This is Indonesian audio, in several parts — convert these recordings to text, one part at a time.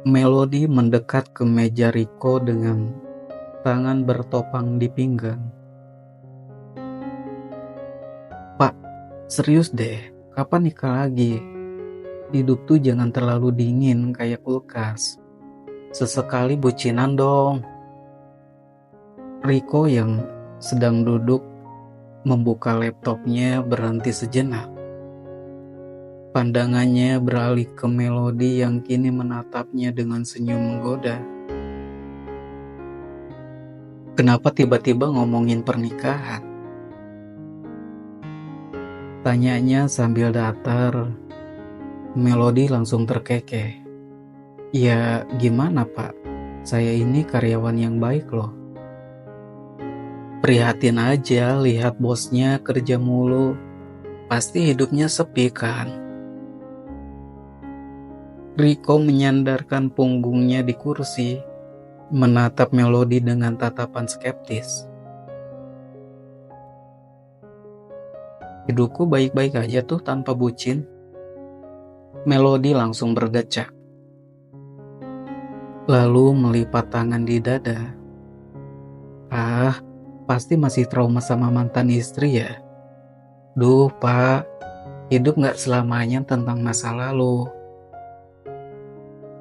Melody mendekat ke meja Riko dengan tangan bertopang di pinggang. "Pak, serius deh, kapan nikah lagi? Hidup tuh jangan terlalu dingin kayak kulkas. Sesekali bucinan dong." Riko yang sedang duduk membuka laptopnya berhenti sejenak. Pandangannya beralih ke Melody yang kini menatapnya dengan senyum menggoda. "Kenapa tiba-tiba ngomongin pernikahan?" tanyanya sambil datar. Melody langsung terkekeh. "Ya gimana pak, saya ini karyawan yang baik loh. Prihatin aja lihat bosnya kerja mulu, pasti hidupnya sepi kan?" Riko menyandarkan punggungnya di kursi, menatap Melody dengan tatapan skeptis. "Hidupku baik-baik aja tuh tanpa bucin." Melody langsung berdecak, lalu melipat tangan di dada. "Ah, pasti masih trauma sama mantan istri ya? Duh pak, hidup gak selamanya tentang masa lalu."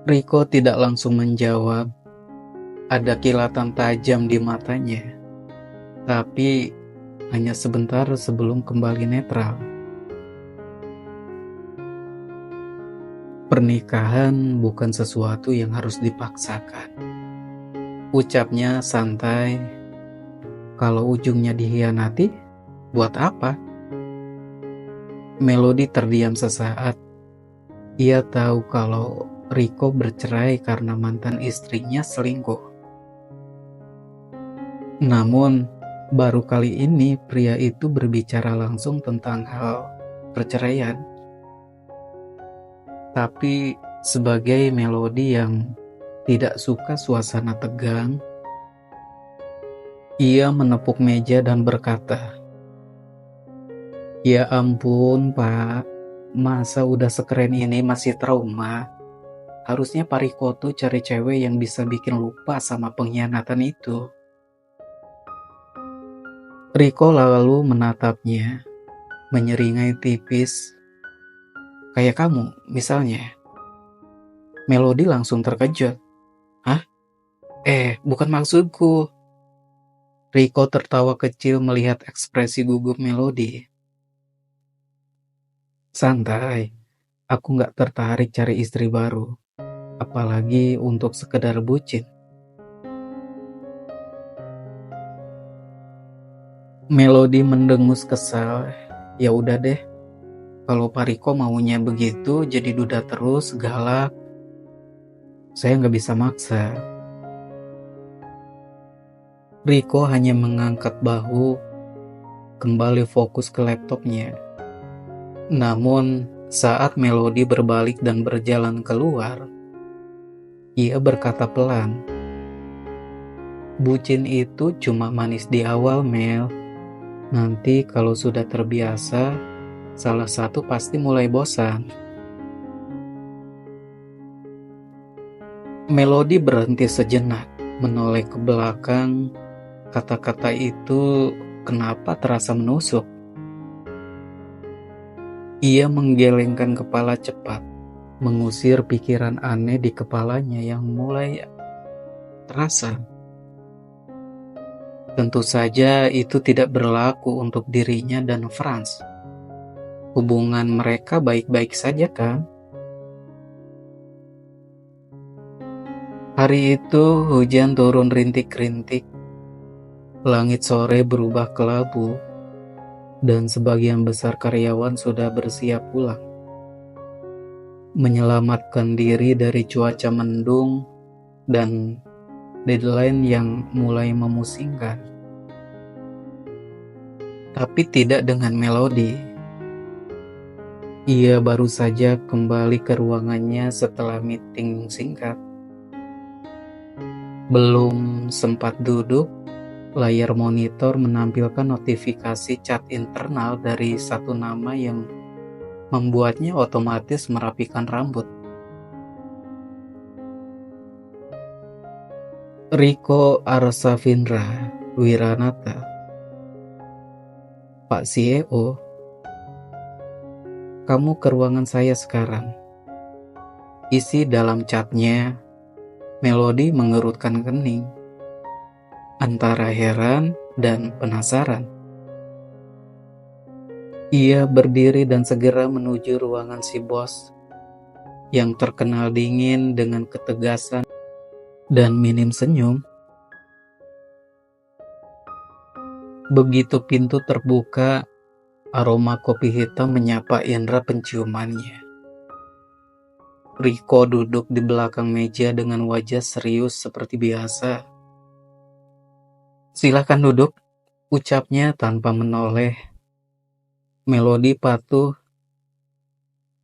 Riko tidak langsung menjawab. Ada kilatan tajam di matanya, tapi hanya sebentar sebelum kembali netral. "Pernikahan bukan sesuatu yang harus dipaksakan," ucapnya santai. "Kalau ujungnya dikhianati, buat apa?" Melody terdiam sesaat. Ia tahu kalau Riko bercerai karena mantan istrinya selingkuh. Namun, baru kali ini pria itu berbicara langsung tentang hal perceraian. Tapi sebagai Melody yang tidak suka suasana tegang, ia menepuk meja dan berkata, "Ya ampun pak, masa udah sekeren ini masih trauma? Harusnya Pak Riko tuh cari cewek yang bisa bikin lupa sama pengkhianatan itu." Riko lalu menatapnya, menyeringai tipis. "Kayak kamu, misalnya." Melody langsung terkejut. "Hah? Bukan maksudku." Riko tertawa kecil melihat ekspresi gugup Melody. "Santai, aku gak tertarik cari istri baru, apalagi untuk sekedar bucin." Melody mendengus kesal. "Ya udah deh, kalau Pak Riko maunya begitu jadi duda terus, galak, saya gak bisa maksa." Riko hanya mengangkat bahu, kembali fokus ke laptopnya. Namun, saat Melody berbalik dan berjalan keluar, ia berkata pelan, "Bucin itu cuma manis di awal, Mel. Nanti kalau sudah terbiasa, salah satu pasti mulai bosan." Melody berhenti sejenak, menoleh ke belakang. Kata-kata itu kenapa terasa menusuk? Ia menggelengkan kepala cepat, mengusir pikiran aneh di kepalanya yang mulai terasa. Tentu saja itu tidak berlaku untuk dirinya dan Franz. Hubungan mereka baik-baik saja kan? Hari itu hujan turun rintik-rintik. Langit sore berubah kelabu, dan sebagian besar karyawan sudah bersiap pulang, menyelamatkan diri dari cuaca mendung dan deadline yang mulai memusingkan. Tapi tidak dengan Melody. Ia baru saja kembali ke ruangannya setelah meeting singkat. Belum sempat duduk, layar monitor menampilkan notifikasi chat internal dari satu nama yang membuatnya otomatis merapikan rambut. Riko Arsavindra Wiranata, Pak CEO, kamu ke ruangan saya sekarang. Isi dalam chatnya, Melody mengerutkan kening, antara heran dan penasaran. Ia berdiri dan segera menuju ruangan si bos yang terkenal dingin dengan ketegasan dan minim senyum. Begitu pintu terbuka, aroma kopi hitam menyapa indera penciumannya. Riko duduk di belakang meja dengan wajah serius seperti biasa. "Silakan duduk," ucapnya tanpa menoleh. Melody patuh.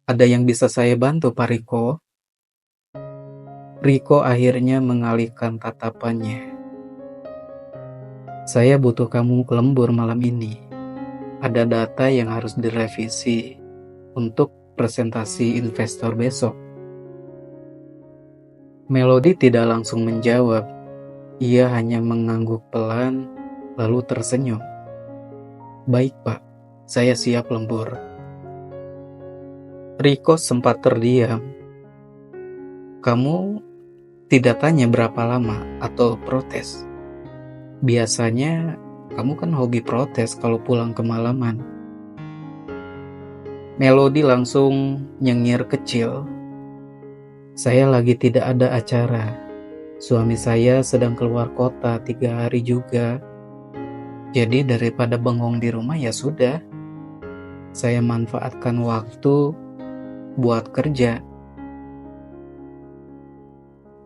"Ada yang bisa saya bantu, Pak Riko?" Riko akhirnya mengalihkan tatapannya. "Saya butuh kamu ke lembur malam ini. Ada data yang harus direvisi untuk presentasi investor besok." Melody tidak langsung menjawab. Ia hanya mengangguk pelan, lalu tersenyum. "Baik, Pak. Saya siap lembur." Riko sempat terdiam. "Kamu tidak tanya berapa lama atau protes? Biasanya kamu kan hobi protes kalau pulang kemalaman." Melody langsung nyengir kecil. "Saya lagi tidak ada acara. Suami saya sedang keluar kota 3 hari juga. Jadi daripada bengong di rumah ya sudah. Saya manfaatkan waktu buat kerja."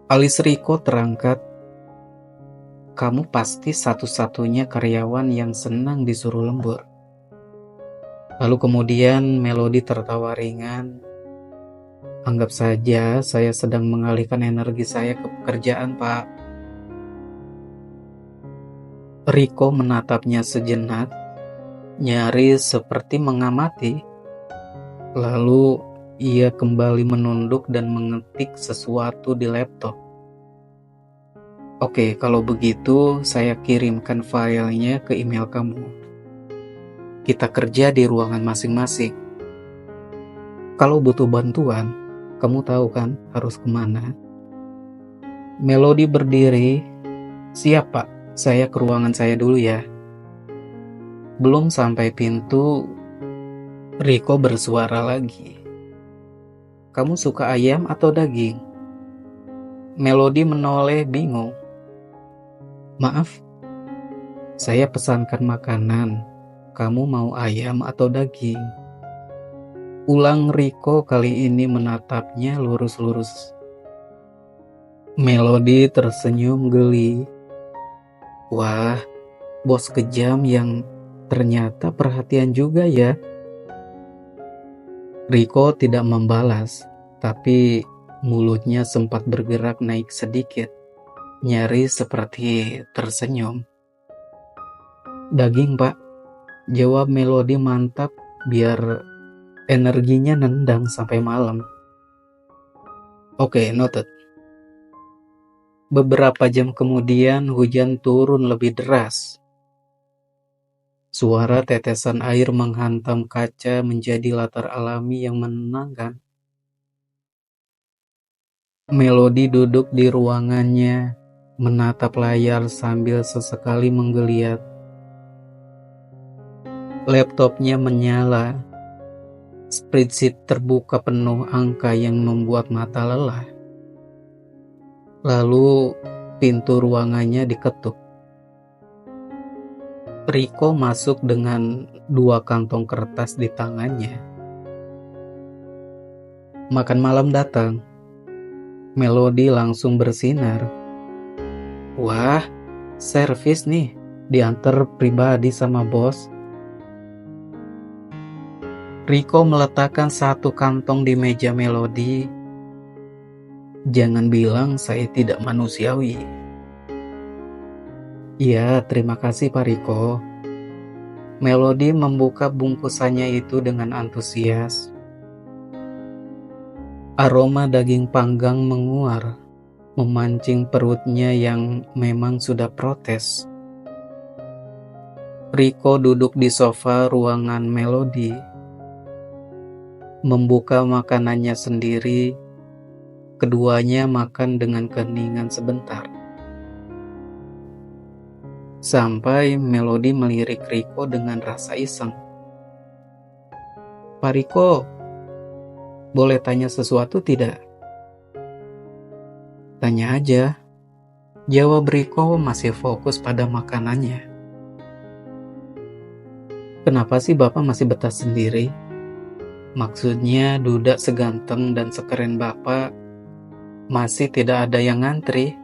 Alis Riko terangkat. "Kamu pasti satu-satunya karyawan yang senang disuruh lembur." Lalu kemudian Melody tertawa ringan. "Anggap saja saya sedang mengalihkan energi saya ke pekerjaan, Pak." Riko menatapnya sejenak, nyaris seperti mengamati. Lalu ia kembali menunduk dan mengetik sesuatu di laptop. "Oke, kalau begitu saya kirimkan filenya ke email kamu. Kita kerja di ruangan masing-masing. Kalau butuh bantuan, kamu tahu kan harus kemana." Melody berdiri. "Siap, Pak. Saya ke ruangan saya dulu ya." Belum sampai pintu, Riko bersuara lagi. "Kamu suka ayam atau daging?" Melody menoleh bingung. "Maaf, saya pesankan makanan. Kamu mau ayam atau daging?" Ulang Riko kali ini menatapnya lurus-lurus. Melody tersenyum geli. Wah, bos kejam yang ternyata perhatian juga ya. Riko tidak membalas, tapi mulutnya sempat bergerak naik sedikit, nyaris seperti tersenyum. "Daging, Pak," jawab Melody mantap biar energinya nendang sampai malam. "Oke, noted." Beberapa jam kemudian hujan turun lebih deras. Suara tetesan air menghantam kaca menjadi latar alami yang menenangkan. Melody duduk di ruangannya, menatap layar sambil sesekali menggeliat. Laptopnya menyala. Spreadsheet terbuka penuh angka yang membuat mata lelah. Lalu pintu ruangannya diketuk. Riko masuk dengan 2 kantong kertas di tangannya. Makan malam datang. Melody langsung bersinar. "Wah, servis nih, diantar pribadi sama bos." Riko meletakkan 1 kantong di meja Melody. "Jangan bilang saya tidak manusiawi." "Iya, terima kasih Pak Riko." Melody membuka bungkusannya itu dengan antusias. Aroma daging panggang menguar, memancing perutnya yang memang sudah protes. Riko duduk di sofa ruangan Melody, membuka makanannya sendiri. Keduanya makan dengan keheningan sebentar. Sampai Melody melirik Riko dengan rasa iseng. "Pak Riko, boleh tanya sesuatu tidak?" "Tanya aja," jawab Riko masih fokus pada makanannya. "Kenapa sih Bapak masih betah sendiri? Maksudnya duda seganteng dan sekeren Bapak masih tidak ada yang ngantri?"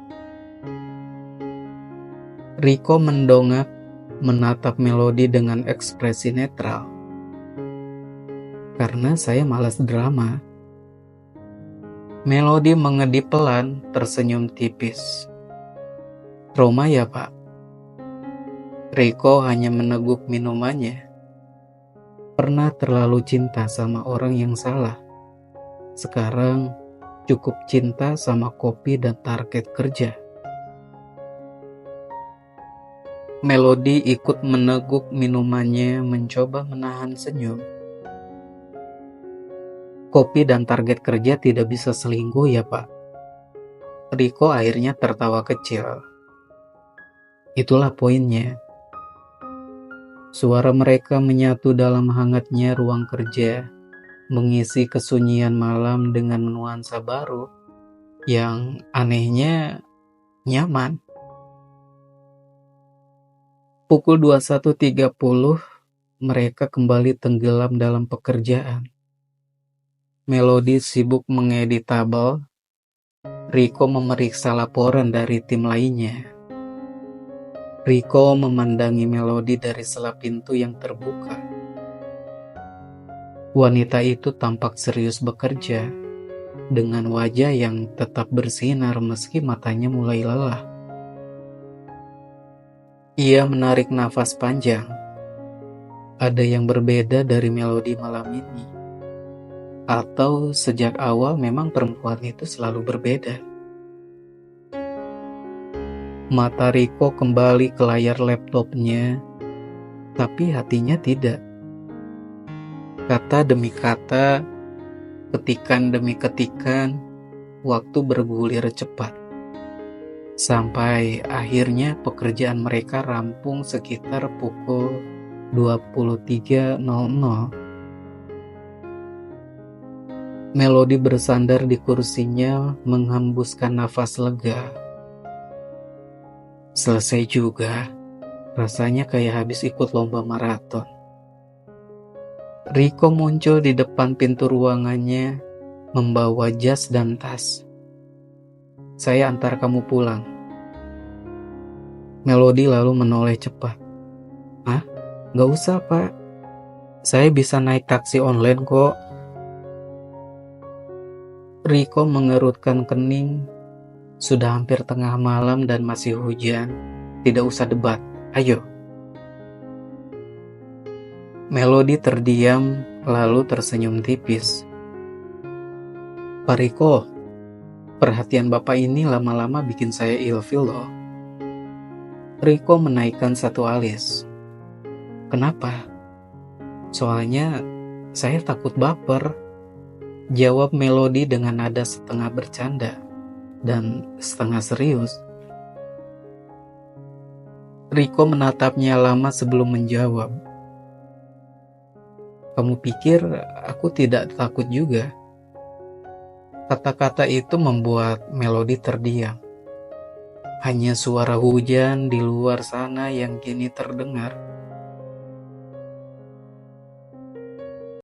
Riko mendongak menatap Melody dengan ekspresi netral. "Karena saya malas drama." Melody mengedip pelan, tersenyum tipis. "Trauma ya, Pak?" Riko hanya meneguk minumannya. Pernah terlalu cinta sama orang yang salah. Sekarang cukup cinta sama kopi dan target kerja. Melody ikut meneguk minumannya, mencoba menahan senyum. "Kopi dan target kerja tidak bisa selingkuh ya, Pak?" Riko akhirnya tertawa kecil. "Itulah poinnya." Suara mereka menyatu dalam hangatnya ruang kerja, mengisi kesunyian malam dengan nuansa baru yang anehnya nyaman. Pukul 21.30, mereka kembali tenggelam dalam pekerjaan. Melody sibuk mengedit tabel, Riko memeriksa laporan dari tim lainnya. Riko memandangi Melody dari sela pintu yang terbuka. Wanita itu tampak serius bekerja, dengan wajah yang tetap bersinar meski matanya mulai lelah. Ia menarik nafas panjang. Ada yang berbeda dari Melody malam ini. Atau sejak awal memang perempuan itu selalu berbeda. Mata Riko kembali ke layar laptopnya, tapi hatinya tidak. Kata demi kata, ketikan demi ketikan, waktu bergulir cepat. Sampai akhirnya pekerjaan mereka rampung sekitar pukul 23.00. Melody bersandar di kursinya, menghembuskan nafas lega. Selesai juga, rasanya kayak habis ikut lomba maraton. Riko muncul di depan pintu ruangannya, membawa jas dan tas. "Saya antar kamu pulang." Melody lalu menoleh cepat. "Hah? Gak usah, Pak. Saya bisa naik taksi online kok." Riko mengerutkan kening. Sudah hampir tengah malam dan masih hujan. Tidak usah debat. Ayo. Melody terdiam, lalu tersenyum tipis. "Pak Riko, perhatian Bapak ini lama-lama bikin saya ilfil loh." Riko menaikkan satu alis. "Kenapa?" "Soalnya saya takut baper," jawab Melody dengan nada setengah bercanda dan setengah serius. Riko menatapnya lama sebelum menjawab. "Kamu pikir aku tidak takut juga?" Kata-kata itu membuat Melody terdiam. Hanya suara hujan di luar sana yang kini terdengar.